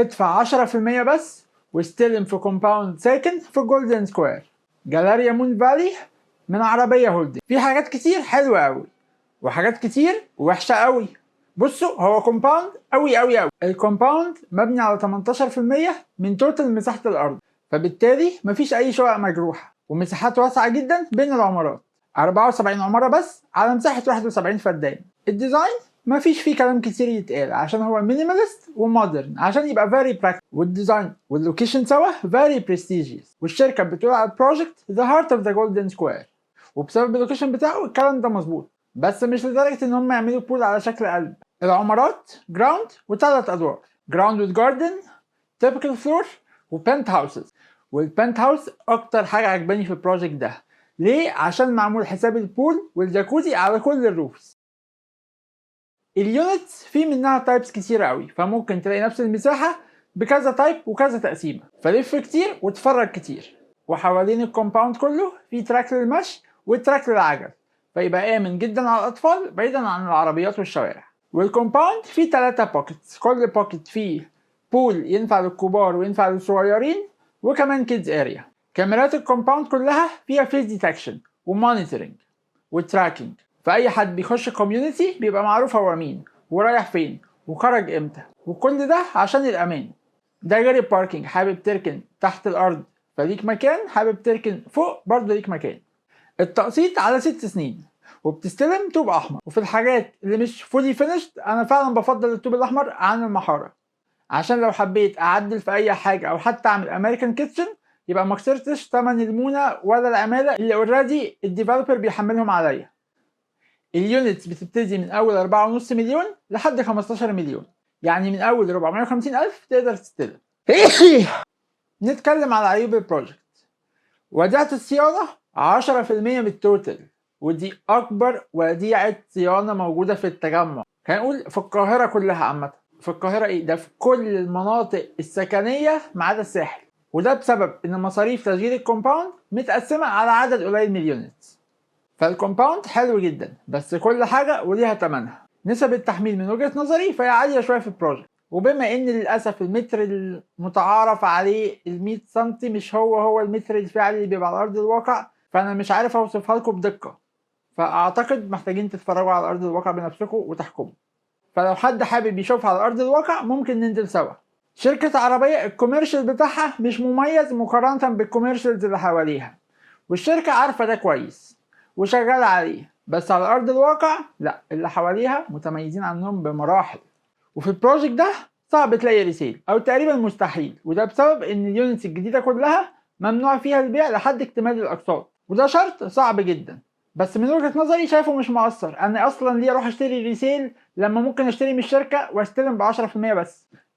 ادفع 10% بس واستلم في كومباوند ساكن في جولدن سكوير جاليريا مون فالي من عربية هولدنج. في حاجات كتير حلوة قوي وحاجات كتير وحشة قوي. بصوا، هو كومباوند قوي قوي قوي. الكومباوند مبني على 18% من توتال مساحة الأرض، فبالتالي مفيش أي شقق مجروحة، ومساحات واسعة جدا بين العمارات. 74 عمارة بس على مساحة 71 فدان. الديزاين مفيش فيه كلام كتير يتقال عشان هو مينيماليست ومودرن عشان يبقى فيري براكتيكال، والديزاين واللوكيشن سوا فيري برستيجيوس. والشركة بتقول على البروجكت ذا هارت اوف ذا جولدن سكوير، وبسبب اللوكيشن بتاعه الكلام ده مظبوط، بس مش لدرجة ان هم يعملوا بول على شكل قلب. العمارات جراوند وثلاث ادوار، جراوند وذ جاردن، تيبيكال فلور، وبنت هاوسز. والبنت هاوس اكتر حاجة عجباني في البروجكت ده. ليه؟ عشان معمول حساب البول والجاكوزي على كل الروفز. اليونتس في منها تايبس كتير قوي، فممكن تلاقي نفس المساحة بكذا تايب وكذا تقسيمة، فلف كتير وتفرج كتير. وحوالين الكومباوند كله في تراك للمشي وتراك للعجل، فيبقى آمن جدا على الأطفال بعيدا عن العربيات والشوارع. والكومباوند فيه 3 بوكيتس، كل بوكيت فيه بول ينفع للكبار وينفع للصغيرين، وكمان كيدز اريا. كاميرات الكومباوند كلها فيها فيس ديتكشن ومونيتورنج وتراكنج، فأي حد بيخش الكوميونتي بيبقى معروف هو مين ورايح فين وخرج امتى، وكل ده عشان الأمان. ده غير الباركينج، حابب تركن تحت الأرض فليك مكان، حابب تركن فوق برضه ليك مكان. التقسيط على 6 سنين وبتستلم طوب أحمر. وفي الحاجات اللي مش فولي فينيشد أنا فعلا بفضل الطوب الأحمر عن المحارة، عشان لو حبيت أعدل في أي حاجة أو حتى أعمل أمريكان كيتشن يبقى مكسرتش تمن المونة ولا العمالة اللي اوريدي الديفلوبر بيحملهم عليا. اليونتس بتبتدي من أول 4.5 مليون لحد 15 مليون، يعني من أول 450,000 تقدر تستلم. نتكلم على عيوب البروجكت. وديعة الصيانة 10% من التوتال، ودي أكبر وديعة صيانة موجودة في التجمع. هنقول في القاهرة كلها عامة. في القاهرة إيه؟ ده في كل المناطق السكنية ما عدا الساحل. وده بسبب إن مصاريف تشغيل الكومباوند متقسمة على عدد قليل من اليونتس. فالكومباوند حلو جدا، بس كل حاجة وليها تمنها. نسب التحميل من وجهة نظري فهي عالية شوية في البروجكت، وبما ان للاسف المتر المتعارف عليه ال100 سنتي مش هو المتر الفعلي اللي بيبقى على ارض الواقع، فانا مش عارف اوصفها لكم بدقة، فاعتقد محتاجين تتفرجوا على ارض الواقع بنفسكم وتحكموا. فلو حد حابب يشوفها على ارض الواقع ممكن ننزل سوا. شركة عربية الكوميرشال بتاعها مش مميز مقارنة بالكوميرشالز اللي حواليها، والشركة عارفة ده كويس وشغالة عليه، بس على ارض الواقع لا، اللي حواليها متميزين عنهم بمراحل. وفي البروجكت ده صعب تلاقي ريسيل او تقريبا مستحيل، وده بسبب ان اليونتس الجديده كلها ممنوع فيها البيع لحد اكتمال الاقساط، وده شرط صعب جدا. بس من وجهه نظري شايفه مش مؤثر. انا اصلا ليه اروح اشتري ريسيل لما ممكن اشتري من الشركه واستلم ب 10%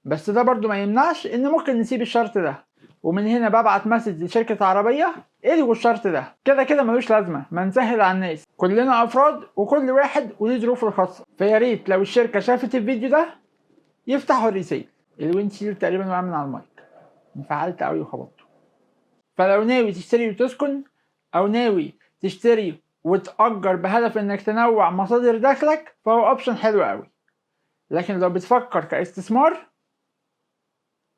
بس ده برضو ما يمنعش ان ممكن نسيب الشرط ده. ومن هنا ببعت مسج لشركه عربيه الغوا الشرط ده، كده كده ملوش لازمه، ما نسهل على الناس، كلنا افراد وكل واحد وليه ظروفه الخاصه. فيا ريت لو الشركه شافت الفيديو ده يفتحوا الريسيل. الويندشيلد تقريبا وقع من على المايك، انفعلت قوي وخبطته. فلو ناوي تشتري وتسكن، او ناوي تشتري وتأجر بهدف انك تنوع مصادر دخلك، فهو اوبشن حلو قوي. لكن لو بتفكر كاستثمار